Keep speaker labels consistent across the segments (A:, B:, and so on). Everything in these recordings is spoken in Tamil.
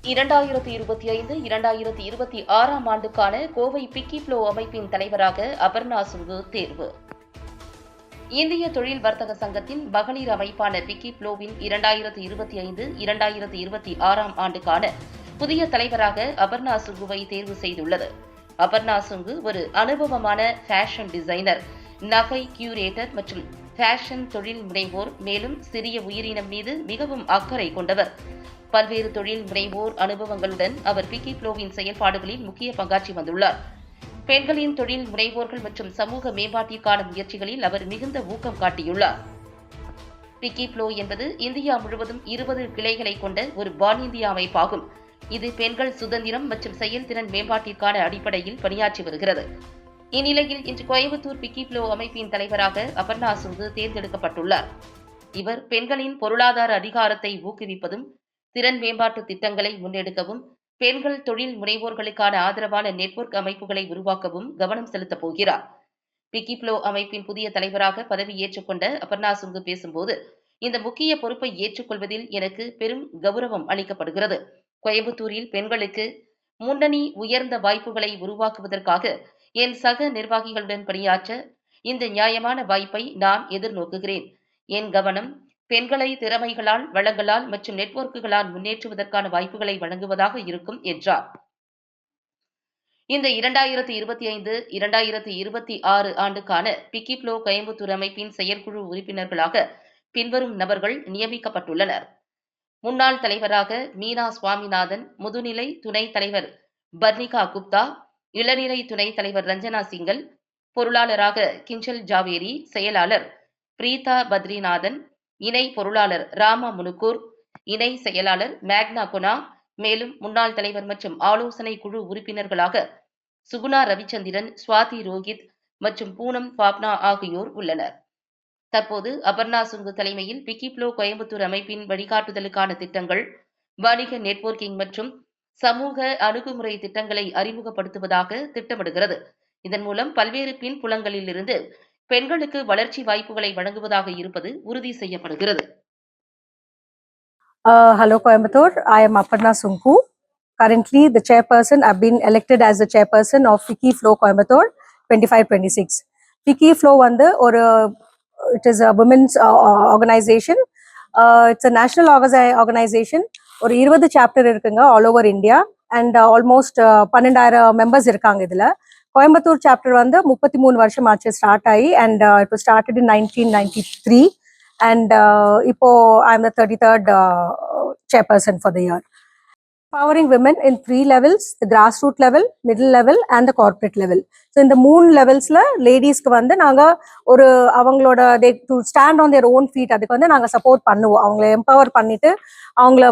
A: 2025-2026 ஆண்டுக்கான கோவை பிக்கி ப்ளோ அமைப்பின் தலைவராக அபர்ணா சுங்கு தேர்வு. இந்திய தொழில் வர்த்தக சங்கத்தின் மகளிர் அமைப்பான பிக்கி ப்ளோவின் 2025-2026 ஆண்டுக்கான புதிய தலைவராக அபர்ணா சுங்குவை தேர்வு செய்துள்ளது. அபர்ணா சுங்கு ஒரு அனுபவமான ஃபேஷன் டிசைனர், நகை கியூரேட்டர் மற்றும் ஃபேஷன் தொழில் முனைவோர். மேலும் சிறிய உயிரினம் மீது மிகவும் அக்கறை கொண்டவர். பல்வேறு தொழில் முனைவோர் அனுபவங்களுடன் அவர் பிக்கி ப்ளோவின் செயல்பாடுகளில் முக்கிய பங்காற்றி வந்துள்ளார். பெண்களின் தொழில் முனைவோர்கள் மற்றும் சமூக மேம்பாட்டிற்கான முயற்சிகளில் அவர் மிகுந்த ஊக்கம் காட்டியுள்ளார். பிக்கி ப்ளோ என்பது இந்தியா முழுவதும் 20 கிளைகளை கொண்ட ஒரு பான்-இந்தியா அமைப்பாகும். இது பெண்கள் சுதந்திரம் மற்றும் செயல்திறன் மேம்பாட்டிற்கான அடிப்படையில் பணியாற்றி வருகிறது. இந்நிலையில் இன்று கோயம்புத்தூர் பிக்கி ப்ளோ அமைப்பின் தலைவராக அபர்ணா சுங்கு தேர்ந்தெடுக்கப்பட்டுள்ளார். இவர் பெண்களின் பொருளாதார அதிகாரத்தை ஊக்குவிப்பதும், திறன் மேம்பாட்டு திட்டங்களை முன்னெடுக்கவும், பெண்கள் தொழில் முனைவோர்களுக்கான ஆதரவான நெட்வொர்க் அமைப்புகளை உருவாக்கவும் கவனம் செலுத்தப் போகிறார். பிக்கி ப்ளோ அமைப்பின் புதிய தலைவராக பதவி ஏற்றுக்கொண்ட அபர்ணா சுங்கு பேசும்போது, இந்த முக்கிய பொறுப்பை ஏற்றுக்கொள்வதில் எனக்கு பெரும் கௌரவம் அளிக்கப்படுகிறது. கோயம்புத்தூரில் பெண்களுக்கு முன்னணி உயர்ந்த வாய்ப்புகளை உருவாக்குவதற்காக என் சக நிர்வாகிகளுடன் பணியாற்ற இந்த நியாயமான வாய்ப்பை நான் எதிர்நோக்குகிறேன். என் கவனம் பெண்களை திறமைகளால், வளங்களால் மற்றும் நெட்வொர்க்குகளால் முன்னேற்றுவதற்கான வாய்ப்புகளை வழங்குவதாக இருக்கும் என்றார். இந்த 2025-2026 ஆண்டுக்கான பிக்கி ப்ளோ கோயம்புத்தூர் அமைப்பின் செயற்குழு உறுப்பினர்களாக பின்வரும் நபர்கள் நியமிக்கப்பட்டுள்ளனர். முன்னாள் தலைவராக மீனா சுவாமிநாதன், முதுநிலை துணைத் தலைவர் பர்னிகா குப்தா, இளநிலை துணைத் தலைவர் ரஞ்சனா சிங்கல், பொருளாளராக கிஞ்சல் ஜாவேரி, செயலாளர் பிரீதா பத்ரிநாதன், இணை பொருளாளர் ராமா முனுக்கூர், இணை செயலாளர் மேக்னா குணா. மேலும் முன்னாள் தலைவர் மற்றும் ஆலோசனை குழு உறுப்பினர்களாக சுகுணா ரவிச்சந்திரன், சுவாதி ரோஹித் மற்றும் பூனம் பாப்னா ஆகியோர் உள்ளனர். தற்போது அபர்ணா சுங்கு தலைமையில் பிக்கி ப்ளோ கோயம்புத்தூர் அமைப்பின் வழிகாட்டுதலுக்கான திட்டங்கள், வணிக நெட்வொர்க்கிங் மற்றும் சமூக அணுகுமுறை திட்டங்களை அறிமுகப்படுத்துவதாக திட்டமிடுகிறது. இதன் மூலம் பல்வேறு பின்புலங்களில் இருந்து பெண்களுக்கு வளர்ச்சி வாய்ப்புகளை வழங்குவதாக இருப்பது உறுதி செய்யப்படுகிறது.
B: Hello Coimbatore, I am Aparna Sunku. Currently the chairperson, I've been elected as the chairperson of Picky Flow Coimbatore 25-26. Picky Flow it is a women's organization. It's a national organization. ஒரு 20 சாப்டர் இருக்குங்க all over India and almost 12,000 members இருக்காங்க. இதில் கோயம்புத்தூர் சாப்டர் 33 வருஷம் ஆச்சு ஸ்டார்ட் ஆகி, அண்ட் இப்போ ஸ்டார்டட் இன் 1993 and இப்போ I'm the 33rd chairperson for the year. Empowering women in 3 levels: the grassroots level, middle level and the corporate level. So in the 3 levelsல லேடிஸ்க்கு நாங்க ஒரு அவங்களோட to stand on their own feet அதுக்கு நாங்க சப்போர்ட் பண்ணுவோம். அவங்களை எம்பவர் பண்ணிட்டு அவங்கள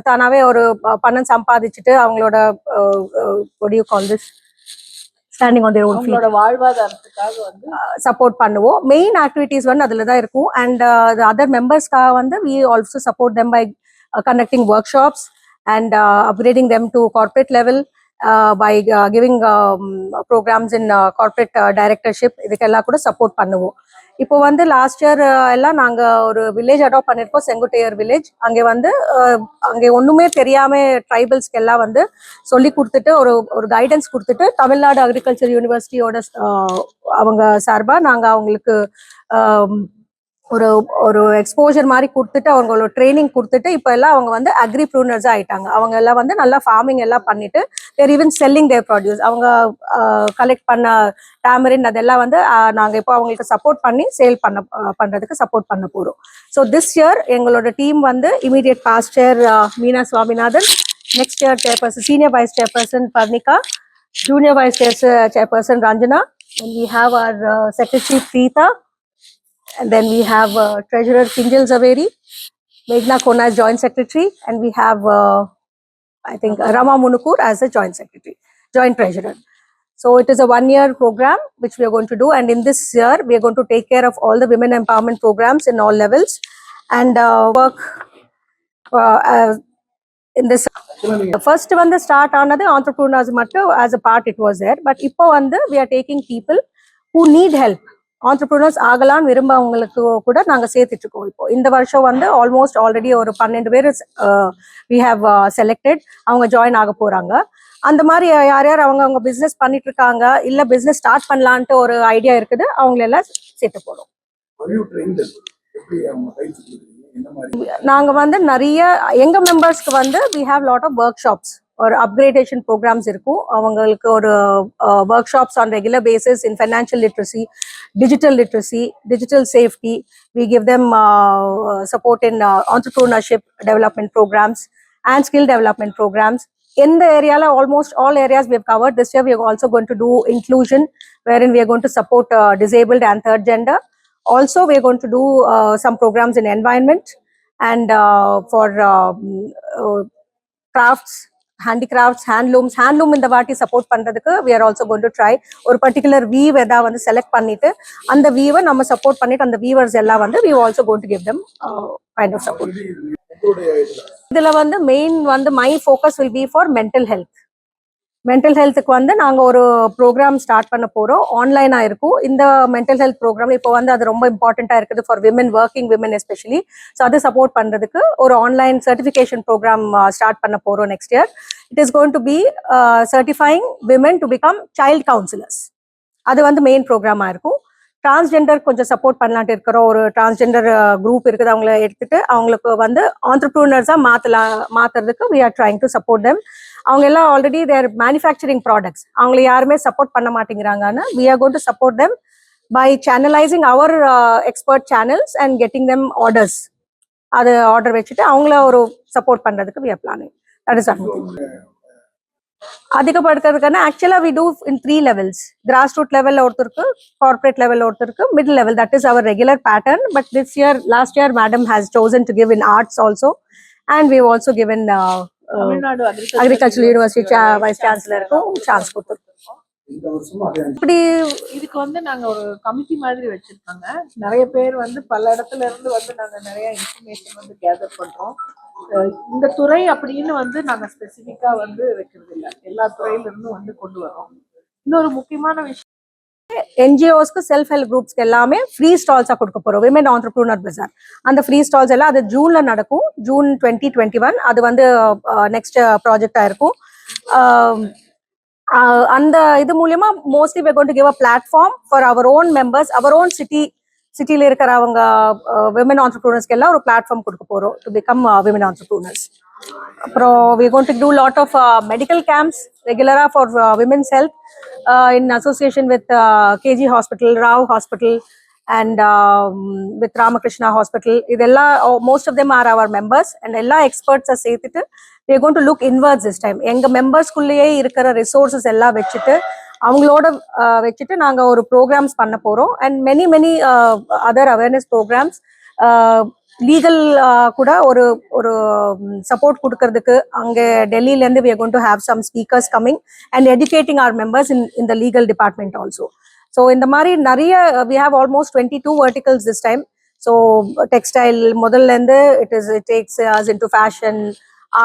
B: தானாவே ஒரு பணம் சம்பாதிச்சுட்டு அவங்களோட what do you call this, standing on their own feet, வாழ்வாதாரத்துக்காக சப்போர்ட் பண்ணுவோம். மெயின் ஆக்டிவிட்டீஸ் அதுல தான் இருக்கும். அண்ட் the other மெம்பர்ஸ்க்காக we also support them by conducting workshops and upgrading them to corporate level by giving programs in corporate directorship. இதுக்கெல்லாம் கூட சப்போர்ட் பண்ணுவோம். இப்போ லாஸ்ட் இயர் எல்லாம் நாங்க ஒரு வில்லேஜ் அடாப்ட் பண்ணிருக்கோம், செங்குட்டையர் வில்லேஜ். அங்கே ஒண்ணுமே தெரியாம ட்ரைபல்ஸ்க்கு எல்லாம் சொல்லி கொடுத்துட்டு ஒரு கைடன்ஸ் கொடுத்துட்டு தமிழ்நாடு அக்ரிகல்ச்சர் யூனிவர்சிட்டியோட அவங்க சார்பா நாங்க அவங்களுக்கு ஒரு எக்ஸ்போஜர் மாதிரி கொடுத்துட்டு அவங்களோட ட்ரைனிங் கொடுத்துட்டு இப்போ எல்லாம் அவங்க அக்ரிப்ரூனர்ஸா ஆயிட்டாங்க. அவங்க எல்லாம் நல்லா ஃபார்மிங் எல்லாம் பண்ணிட்டு they're even selling their produce. அவங்க கலெக்ட் பண்ண டாமரின் அதெல்லாம் நாங்க இப்போ அவங்களுக்கு சப்போர்ட் பண்ணி சேல் பண்றதுக்கு சப்போர்ட் பண்ண போறோம். ஸோ திஸ் இயர் எங்களோட team immediate past chair Meena Swaminathan, next year chairperson, senior vice chairperson Parnika, junior vice chairperson Ranjana, and we have our secretary Preeta. And then we have Treasurer Kinjal Zaveri, Meghna Kona as Joint Secretary, and we have I think Rama Munukur as a Joint Secretary, Joint Treasurer. So it is a 1-year program which we are going to do, and in this year we are going to take care of all the women empowerment programs in all levels and work in this. The first start another entrepreneurs mattu as a part it was there, but ipo we are taking people who need help. entrepreneurs ஆகலான்னு விரும்பவங்களுக்கு கூட நாங்க சேர்த்துட்டு இருக்கோம். இப்போ இந்த வருஷம் வந்து ஆல்மோஸ்ட் ஆல்ரெடி ஒரு 12 பேர் we have selected. அவங்க ஜாயின் ஆக போறாங்க. அந்த மாதிரி யார் யார் அவங்க பிசினஸ் பண்ணிட்டு இருக்காங்க இல்ல பிசினஸ் ஸ்டார்ட் பண்ணலான்ட்டு ஒரு ஐடியா இருக்குது, அவங்கள எல்லாம் சேர்த்து போறோம். நாங்க வந்து நிறைய எங்க மெம்பர்ஸ்க்கு வந்து we have lot of workshops or upgradation programs இருக்கும். அவங்களுக்கு ஒரு workshops on regular basis in financial literacy, digital safety. We give them support in entrepreneurship development programs and skill development programs. In the area, almost all areas we have covered. This year we are also going to do inclusion, wherein we are going to support disabled and third gender. Also, we are going to do some programs in environment and for crafts, handicrafts, handloom இந்த வாட்டி சப்போர்ட் பண்றதுக்கு we are also going to try ஒரு particular weave எதா வந்து செலக்ட் பண்ணிட்டு அந்த weave நம்ம சப்போர்ட் பண்ணிட்டு அந்த weavers எல்லாம் வந்து we are also going to give them kind of support. இதுல வந்து மெயின் வந்து my focus will be for mental health. Mental ஹெல்த்துக்கு வந்து நாங்கள் ஒரு ப்ரோக்ராம் ஸ்டார்ட் பண்ண போகிறோம். ஆன்லைனாக இருக்கும் இந்த மென்டல் ஹெல்த் ப்ரோக்ராம். இப்போ வந்து அது ரொம்ப இம்பார்ட்டண்ட்டாக இருக்குது for women, working women especially. So அதை சப்போர்ட் பண்ணுறதுக்கு ஒரு ஆன்லைன் சர்டிஃபிகேஷன் ப்ரோக்ராம் ஸ்டார்ட் பண்ண போகிறோம் next year. It is going to be certifying women to become child counsellors. அது வந்து மெயின் ப்ரோக்ராமாக இருக்கும். டிரான்ஸ்ஜெண்டர் கொஞ்சம் சப்போர்ட் பண்ணலான்ட்டு இருக்கிறோம். ஒரு டிரான்ஸ்ஜெண்டர் குரூப் இருக்குது, அவங்கள எடுத்துட்டு அவங்களுக்கு வந்து ஆண்டர்ப்ரூனர்ஸாக மாற்றுறதுக்கு we are trying to support them. அவங்க எல்லாம் ஆல்ரெடி தேர் மேனுஃபேக்சரிங் ப்ராடக்ட்ஸ், அவங்களை யாருமே சப்போர்ட் பண்ண மாட்டேங்கிறாங்கன்னு we are going to support them by channelizing our expert channels and getting them orders. அது ஆர்டர் வச்சுட்டு அவங்கள ஒரு சப்போர்ட் பண்ணுறதுக்கு we are planning. That is one thing. அதிகப்படுத்துறதுக்கான ஆக்சுவலாக we do in 3 levels. Grass root லெவலில் ஒருத்தருக்கு, கார்பரேட் லெவலில் ஒருத்தருக்கு, middle level. That is our regular pattern. But last year madam has chosen to give in arts also, and we have also given
C: Tamil Nadu
B: agricultural university vice சான்சலருக்கும் சான்ஸ் கொடுத்துருக்கோம். இப்படி
C: இதுக்கு வந்து நாங்க ஒரு கமிட்டி மாதிரி வச்சிருக்காங்க. நிறைய பேர் வந்து பல இடத்துல இருந்து வந்து நாங்க நிறைய இன்ஃபர்மேஷன் வந்து கேதர் பண்றோம். இந்த துறை அப்படின்னு வந்து நாங்க ஸ்பெசிஃபிக்கா வந்து வைக்கிறது இல்லை, எல்லா துறையில இருந்தும் வந்து கொண்டு வரோம். இன்னொரு முக்கியமான விஷயம்,
B: என்ஜிஓஸ்க்கு செல்ஃப் ஹெல்ப் குரூப்ஸ்க்கு எல்லாமே ஃப்ரீ ஸ்டால்ஸாக கொடுக்க போகிறோம். விமன் ஆண்டர்ப்ரூனர் பஜார். அந்த ஃப்ரீ ஸ்டால்ஸ் எல்லாம் அது ஜூன்ல நடக்கும், ஜூன் 2021. அது வந்து நெக்ஸ்ட் ப்ராஜெக்டா இருக்கும். அந்த இது மூலியமா mostly we are going to give a platform for our own members, our own சிட்டியில் இருக்கிற அவங்க விமன் ஆண்டர்ப்ரூனர்ஸ்க்கு எல்லாம் ஒரு பிளாட்ஃபார்ம் கொடுக்க போகிறோம் டு பிகம் விமன் ஆண்டர்ப்ரூனர்ஸ். அப்புறம் we are going to do lot of medical camps ரெகுலராக for women's health in association with KG Hospital, Rao Hospital, and with Ramakrishna Hospital. இதெல்லாம் most of them are our members, and எல்லா எக்ஸ்பர்ட்ஸை சேர்த்துட்டு we are going to look inwards this time. எங்க மெம்பர்ஸ்குள்ளேயே இருக்கிற ரிசோர்ஸஸ் எல்லாம் வச்சுட்டு அவங்களோட வச்சுட்டு நாங்கள் ஒரு ப்ரோக்ராம்ஸ் பண்ண போகிறோம். And many other awareness programmes. Legal கூட ஒரு ஒரு சப்போர்ட் கொடுக்கறதுக்கு அங்கே டெல்லியிலேருந்து we are going to have some speakers coming and educating our members in the legal department also. So இந்த மாதிரி நிறைய we have almost 22 verticals this time. So textile முதல்லேருந்து it takes us into fashion,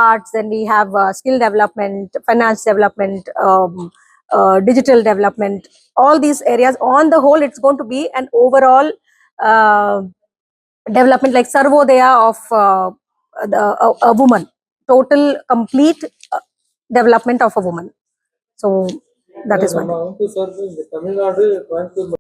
B: arts, then we have skill development, finance development, digital development, all these areas. On the whole, it's going to be an overall development like Sarvodaya of a woman, total complete development of a woman. So that is one.
D: வந்து சார் இந்த தமிழ்நாடு, கோயம்புத்தூர்